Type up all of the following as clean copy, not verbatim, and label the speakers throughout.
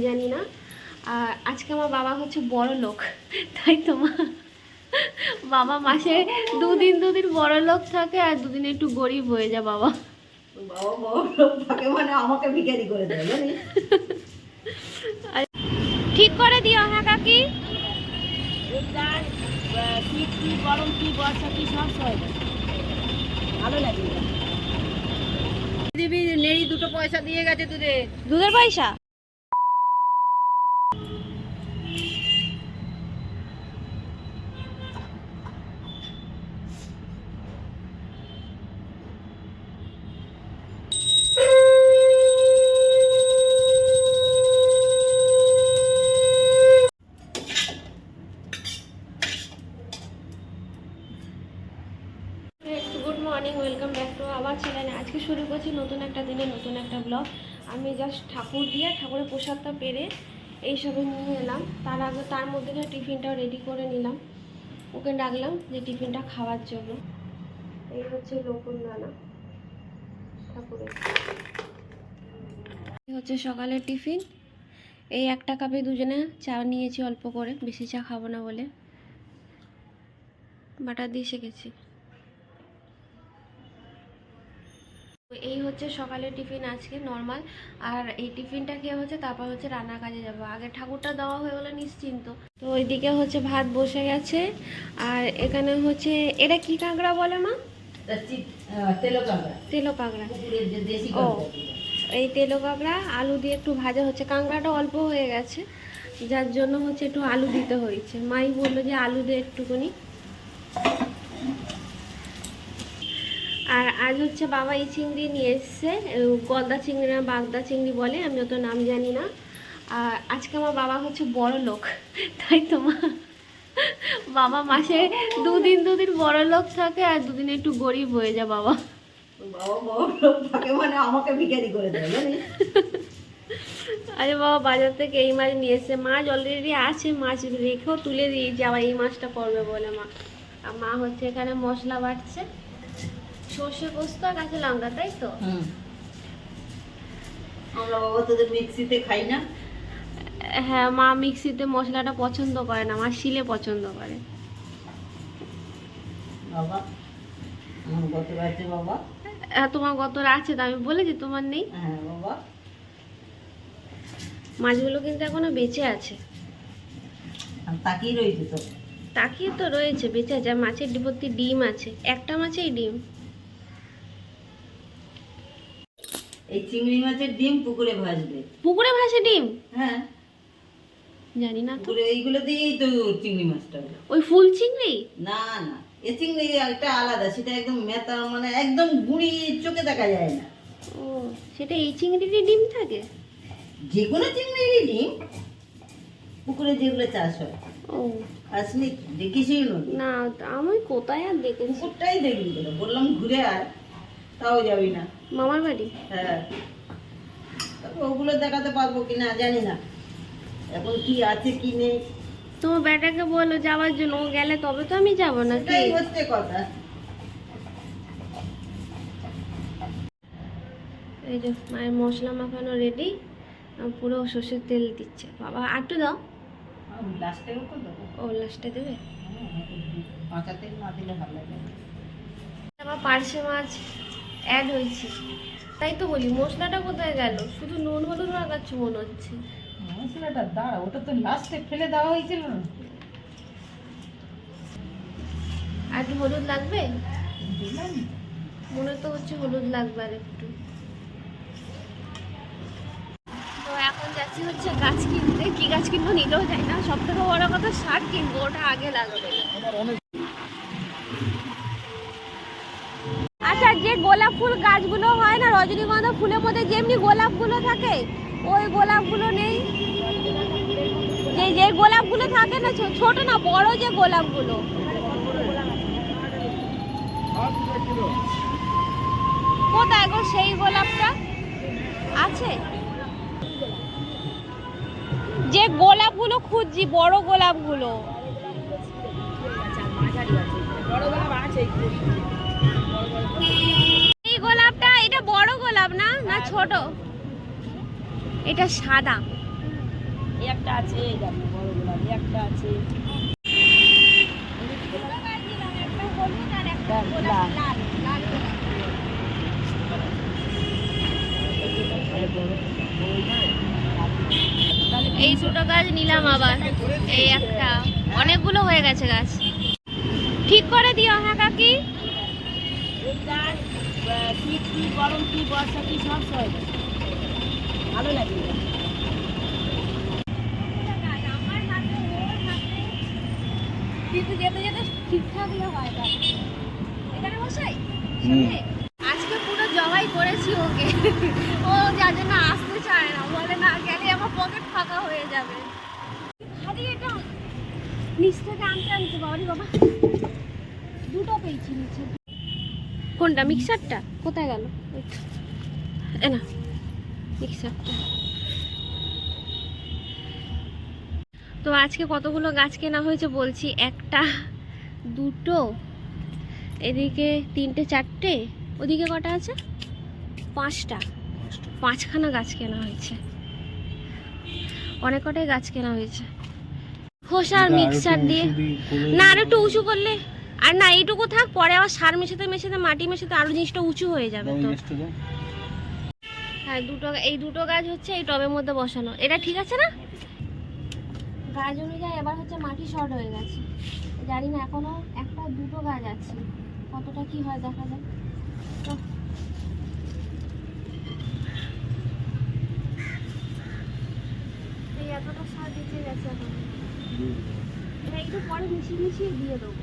Speaker 1: জানি না। আর আজকে আমার বাবা হচ্ছে বড় লোক, তাই তো মা। বাবা মাসে দুদিন বড় লোক থাকে আর দুদিন একটু গরিব হয়ে যায় বাবা।
Speaker 2: বাবা বড় লোক থাকে মানে আমাকে ভিখারি করে দেয় জানিস।
Speaker 1: ঠিক করে দিও। হ্যাঁ কাকি,
Speaker 2: শীত কি গরম কি বর্ষা কি সব সয় ভালো লাগে। দিবি নেড়ি 2 পয়সা দিয়ে গেছে
Speaker 1: দুধের পয়সা। Good morning, welcome back to our channel. আজকে শুরু করছি নতুন একটা দিনে নতুন একটা ব্লগ। আমি জাস্ট ঠাকুর দিয়ে ঠাকুরের প্রসাদটা পেরে এইসবে নিয়ে এলাম। তার মধ্যে টিফিনটাও রেডি করে নিলাম। ওকে ডাকলাম যে টিফিনটা খাওয়ার জন্য। এই হচ্ছে লকুন দানা ঠাকুরের। এই হচ্ছে সকালের টিফিন। এই একটা কাপে দুজনে চা নিয়েছি অল্প করে, বেশি চা খাবো না বলে। বাটার দিয়ে শিখেছি। এই হচ্ছে সকালের টিফিন আজকে নর্মাল। আর এই টিফিনটা খেয়ে হচ্ছে তারপর হচ্ছে রান্নার কাজে যাবো। আগে ঠাকুরটা দেওয়া হয়ে গেলে নিশ্চিন্ত। তো ওইদিকে হচ্ছে ভাত বসে গেছে। আর এখানে হচ্ছে এটা কি কাঁকড়া বলে মা?
Speaker 2: তেলো কাঁকড়া।
Speaker 1: তেলো কাঁকড়া।
Speaker 2: ও
Speaker 1: এই তেলো কাঁকড়া আলু দিয়ে একটু ভাজা হচ্ছে। কাঁকড়াটা অল্প হয়ে গেছে, যার জন্য হচ্ছে একটু আলু দিতে হয়েছে। মাই বললো যে আলু দিয়ে একটুখানি। আর আজ হচ্ছে বাবা এই চিংড়ি নিয়ে এসছে, গলদা চিংড়ি না বাগদা চিংড়ি বলে, আমি অত নাম জানি না। আর আজকে আমার বাবা হচ্ছে বড় লোক, তাই তো মা। বাবা মাসে দুদিন বড় লোক থাকে আর দুদিন একটু গরিব হয়ে যায় বাবা।
Speaker 2: বাবা বড় লোক থাকে মানে আমাকে ভিখারি করে দেয় জানিস।
Speaker 1: আরে বাবা বাজার থেকে এই মাছ নিয়ে এসছে। মাছ অলরেডি আছে, মাছ রেখেও তুলে দিয়েছি, আবার এই মাছটা করবে বলে মা। আর মা হচ্ছে এখানে মশলা বাটছে, সর্ষে পোস্ত আর কাঁচা লঙ্কা, তাই তো?
Speaker 2: আমরা বাবা তোদের মিক্সিতে খাই না।
Speaker 1: হ্যাঁ, মা মিক্সিতে মশলাটা পছন্দ করে না, মা শিলে পছন্দ করে।
Speaker 2: বাবা আমার গত আছে বাবা।
Speaker 1: তোমার গত আছে তো, আমি বলেছি তোমার নেই।
Speaker 2: হ্যাঁ বাবা।
Speaker 1: মাছগুলো কিন্তু এখনো বেঁচে আছে।
Speaker 2: তাকিয়ে রয়েছে তো।
Speaker 1: তাকিয়ে তো রয়েছে, বেঁচে আছে। আর মাছের ভর্তি ডিম আছে, একটা মাছেই ডিম।
Speaker 2: এই চিংড়ি মাছের ডিম পুকুরে ভাসবে।
Speaker 1: পুকুরে ভাসে ডিম?
Speaker 2: হ্যাঁ
Speaker 1: জানি না তো।
Speaker 2: পুকুরে এইগুলো দিয়েই তো চিংড়ি মাছটা।
Speaker 1: ওই ফুল চিংড়ি?
Speaker 2: না না, এই চিংড়ি একটা আলাদা, সেটা একদম মেতা, মানে একদম গুঁড়ি, চোখে দেখা যায় না।
Speaker 1: ও, সেটা এই চিংড়িরই ডিম থাকে?
Speaker 2: যে কোনো চিংড়িরই ডিম পুকুরে যেগুলো চাষ হয়।
Speaker 1: ও
Speaker 2: আসলি দেখিসই
Speaker 1: না, আমি কোথায় আর দেখেছি।
Speaker 2: পুকুরটাই দেখবি তো, বললাম ঘুরে আয়, তাও যাবি না।
Speaker 1: মামার বাড়ি?
Speaker 2: হ্যাঁ, তবে ওগুলো দেখাতে পারবো কিনা জানি না, এখন কি আছে কি নেই।
Speaker 1: তোমার বেটাকে বলো যাওয়ার জন্য, ও গেলে তবে তো আমি যাবো না।
Speaker 2: সেটাই হচ্ছে কথা।
Speaker 1: এই যে মায়ের মশলা মাখানো রেডি, পুরো সর্ষের তেল দিচ্ছে বাবা। আটটু দাও।
Speaker 2: লাস্টেও তো দেবো।
Speaker 1: ও লাস্টে দেবে?
Speaker 2: কাঁচা তেল না দিলে ভালো লাগে।
Speaker 1: আমার পার্শে মাছ অ্যাড হয়েছে, তাই তো বলি মশলাটা কোথায় গেল? শুধু নুন হলুদ লাগাচ্ছ মনে হচ্ছে।
Speaker 2: মশলাটা দাঁড়া, ওটা তো লাস্টে ফেলে দেওয়া হয়েছিল না।
Speaker 1: আর একটু হলুদ লাগবে
Speaker 2: দিলাম
Speaker 1: মনে তো হচ্ছে, হলুদ লাগবে আর একটু। তো এখন যাচ্ছি হচ্ছে গাছ কিনতে। কি গাছ কিনবো নিলেও যাই না, সব থেকে বড় কথা শাক কিনবো, ওটা আগে লাগবে। আচ্ছা, যে গোলাপ ফুল গাছগুলো হয় না, রজনীগন্ধা ফুলের মধ্যে যেমনি গোলাপগুলো থাকে, ওই গোলাপগুলো নেই। যে গোলাপগুলো থাকে না, ছোট না বড়, যে গোলাপগুলো, কোথায় গো সেই গোলাপটা আছে? যে গোলাপগুলো খুঁজছি, বড় গোলাপগুলো। এই গোলাপটা, এটা বড় গোলাপ না, না ছোট? এটা সাদা।
Speaker 2: এই একটা আছে, এই দেখো বড় গোলাপ, এই একটা আছে।
Speaker 1: এই দুটো গাছ নিলাম আবার, এই একটা, অনেকগুলো হয়ে গেছে গাছ। ঠিক করে দিও হ্যাঁ কাকি।
Speaker 2: এই গাছ শীত কি গরম কি বর্ষা কি সব সয় ভালো লাগে।
Speaker 1: কিন্তু যেতে যেতে ঠিকঠাক হয় এখানে বসাই। আজকে পুরো জবাই করেছি ওকে, ও যার জন্য আসতে চায় না, বলে না গেলে আমার পকেট ফাঁকা হয়ে যাবে। খালি এটা নিচ থেকে আনতে আনতে বাবারি বাবা, দুটো পেয়েছি নিচে। কোনটা মিক্সারটা কোথায় গেল? এ না মিক্সারটা। তো আজকে কতগুলো গাছ কেনা হয়েছে বলছি, একটা দুটো, এদিকে তিনটে চারটে, ওদিকে কটা আছে? পাঁচটা, পাঁচখানা গাছ কেনা হয়েছে। অনেক কটাই গাছ কেনা হয়েছে। খোসা আর মিক্সার দিয়ে না, আর একটু উঁচু করলে, আর না এইটুকু থাক, পরে আবার সার মেশাতে মেশাতে মাটি মেশাতে আরো জিনিসটা উঁচু হয়ে যাবে। তো হ্যাঁ দুটো, এই দুটো গাছ হচ্ছে এই টবের মধ্যে বসানো, এটা ঠিক আছে না? গাছ অনুযায়ী এবার হচ্ছে মাটি শর্ট হয়ে গেছে, জানি না এখনো একটা দুটো গাছ আছে, কতটা কি হয় দেখা যাক। তো এই এতটা সার বেঁচে গেছে এখন, এটা একটু পরে মিশিয়ে মিশিয়ে দিয়ে দেবো।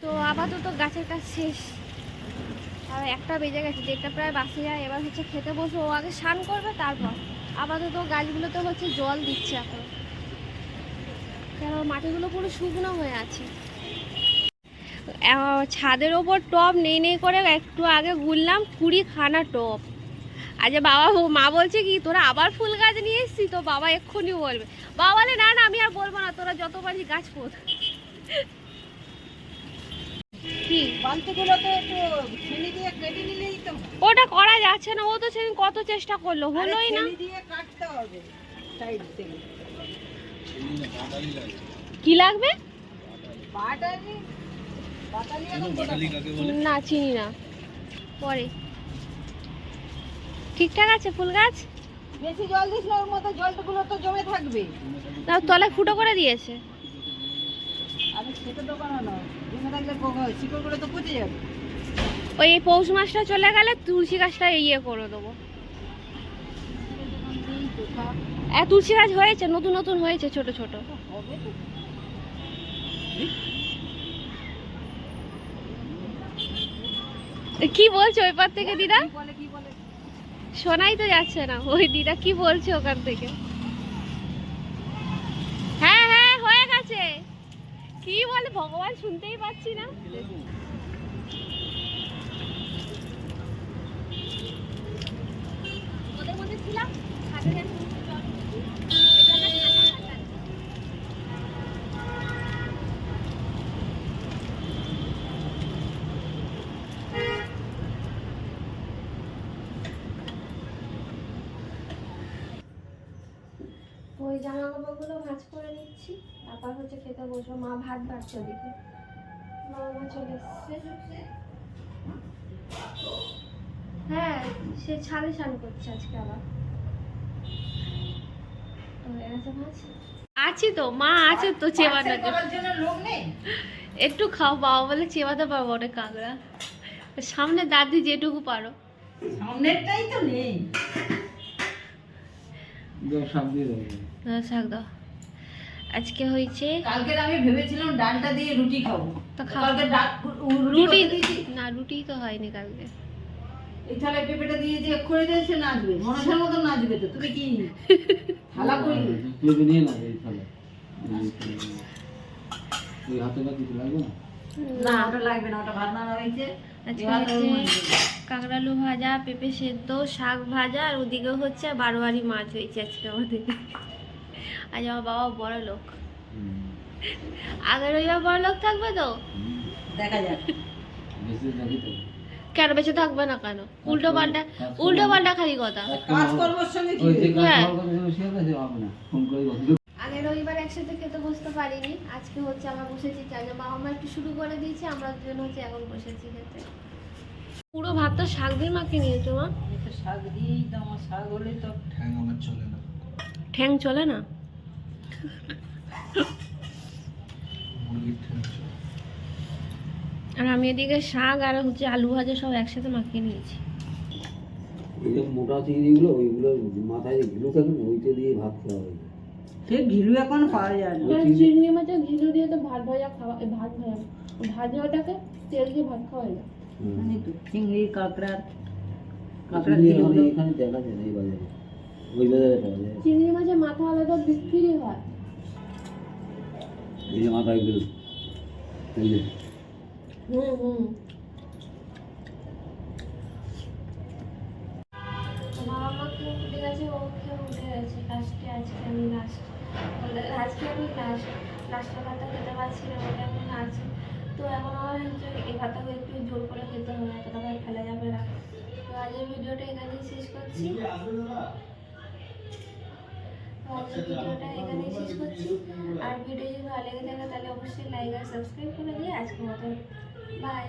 Speaker 1: তো আপাতত গাছের কাজ শেষ, আর একটা বেজে গেছে, যেটা প্রায় বাসে যায়। এবার হচ্ছে খেতে বসে, ও আগে স্নান করবে তারপর। আপাতত গাছগুলোতে হচ্ছে জল দিচ্ছে এখন, কেন মাটিগুলো পুরো শুকনো হয়ে আছে। ছাদের ওপর টব নেই নেই করে একটু আগে গুললাম 20খানা টব। আজ বাবা মা বলছে কি তোরা আবার ফুল গাছ নিয়ে এসছিস? তো বাবা এক্ষুনি বলবে, বাবা বলে না না আমি আর বলবো না, তোরা যত পারিস গাছ পোত। কি
Speaker 2: বালতিগুলোতে একটু ছেনি দিয়ে কেটে নিলেই তো।
Speaker 1: ওটা করা যাচ্ছে না, ও তো সেদিন কত চেষ্টা করলো, হলোই না।
Speaker 2: ছেনি দিয়ে কাটতে হবে সাইড থেকে।
Speaker 1: কি লাগবে?
Speaker 2: বাটালি, বাটালি এখন কোথায়?
Speaker 1: না চিনি না, পরে। ঠিকঠাক আছে ফুল গাছ?
Speaker 2: বেশি জল দিস না, ওর মধ্যে জলগুলো তো জমে থাকবে।
Speaker 1: না তলায় ফুটো করে দিয়েছে।
Speaker 2: আমি সেটা তো বানানো জমে থাকলে শিকড়গুলো তো পচে যাবে।
Speaker 1: ওই পৌষ মাসটা চলে গেলে তুলসী গাছটা ইয়ে করে দেবো। তুলসী গাছ হয়েছে, নতুন নতুন হয়েছে ছোট ছোট। কি বলছো ওই পার থেকে দিদা? শোনাই তো যাচ্ছে না, ওই দিদা কি বলছে ওখান থেকে। হ্যাঁ হ্যাঁ হয়ে গেছে, কি বলে ভগবান শুনতেই পাচ্ছি না। ওদের মধ্যে ছিলাম ওই জামা কাপড়গুলো ভাঁজ করে নিচ্ছি, তারপর হচ্ছে খেতে বসবো। মা ভাত বাড়ছে ওদিকে, মা চলে এসছে। হ্যাঁ সে ছাদে স্নান করছে আজকে আবার। আছি তো, মা আছে তো চেবানোর
Speaker 2: জন্য লোক নেই।
Speaker 1: একটু খাও, বাবা বলে চেবাতে পারবো অনেক কাঁকড়া। সামনে দাদি যেটুকু পারো।
Speaker 2: সামনেরটাই তো নেই।
Speaker 1: শাক দাও। আজকে হয়েছে,
Speaker 2: কালকে আমি ভেবেছিলাম ডালটা দিয়ে রুটি খাবো,
Speaker 1: তো খাও।
Speaker 2: কালকে
Speaker 1: রুটি না, রুটি তো হয়নি কালকে।
Speaker 2: এই থালে পেঁপেটা দিয়ে যে এক্ষুনি দিয়ে সে নাচবে, মনসার মতো নাচবে। তো তুমি কি থালা করলি?
Speaker 3: পেঁপে নিয়ে না এই থালা, এই হাতে না কিছু লাগবে না?
Speaker 2: না ওটা লাগবে না, ওটা ভাত না হয়েছে।
Speaker 1: আজকে হচ্ছে কাঁকড়া আলু ভাজা, পেঁপে সেদ্ধ, শাক ভাজা, আর ওদিকে হচ্ছে বারোয়ারি মাছ হয়েছে আজকে আমাদের। আজ আমার বাবা বড় লোক, আগের রবিবার বড় লোক থাকবে তো
Speaker 2: দেখা যাক।
Speaker 3: বেশি নাকি তো
Speaker 1: কেন বেঁচে থাকবে না কেন? উল্টো পাল্টা খালি কথা।
Speaker 2: কাজকর্মের সঙ্গে কি
Speaker 3: ওই যে কাজ
Speaker 1: হ্যাঁ।
Speaker 3: করার কথা ছিল, সে হবে না, ফোন করে বলছিল।
Speaker 1: আগে রবিবার একসাথে খেতে বসতে পারিনি, আজকে হচ্ছে আমরা বসেছি, চাই বাবা মা একটু শুরু করে দিয়েছে, আমরা দুজন হচ্ছে এখন বসেছি খেতে। পুরো ভাতটা শাক দিয়ে মাখিয়ে নিয়েছো মা?
Speaker 2: একটু শাক দিয়েই তো, আমার শাক হলেই তো।
Speaker 3: ঠ্যাং আমার চলে না,
Speaker 1: ঠ্যাং চলে না?
Speaker 3: মুরগির ঠ্যাং চলে।
Speaker 1: আর আমি এদিকে শাক আর হচ্ছে আলু ভাজা সব একসাথে মাখিয়ে নিয়েছি।
Speaker 3: ওই যে মোটা চিংড়িগুলো, ওইগুলো মাথায় যে ঘিলু থাকে না, ওইটা দিয়ে ভাত খাওয়া হয়।
Speaker 2: সে ঘিলু এখন পাওয়া যায় না।
Speaker 1: চিংড়ি মাছের ঘিলু দিয়ে তো ভাত ভাজা খাওয়া, ভাজাটাকে তেল দিয়ে ভাত খাওয়া যায়।
Speaker 2: মানে তো চিংড়ি, কাঁকড়ার
Speaker 3: চিংড়ি
Speaker 2: ঘিলু।
Speaker 3: এখানে দেখা যায় না, এই বাজারে, ওই বাজারে পাওয়া যায়।
Speaker 1: চিংড়ি মাছের মাথা আলাদা বিক্রি হয়।
Speaker 3: এই যে মাথায় ঘিলু, এই যে
Speaker 1: বাবা মা কেউ উঠে গেছে, ও কেউ উঠে গেছে লাস্টে। আজকে আমি লাস্টের ভাতটা খেতে পারছি না বলে এখন আছে। তো এখন আমার হচ্ছে এই ভাতটা একটু জোর করে খেতে হবে, এতটা ভাত ফেলা যাবে না। তো আজকের ভিডিওটা এখানেই শেষ করছি। আর ভিডিও যদি ভালো লেগে থাকে তাহলে অবশ্যই লাইক আর সাবস্ক্রাইব করে দিয়ে আজকের মতো বাই।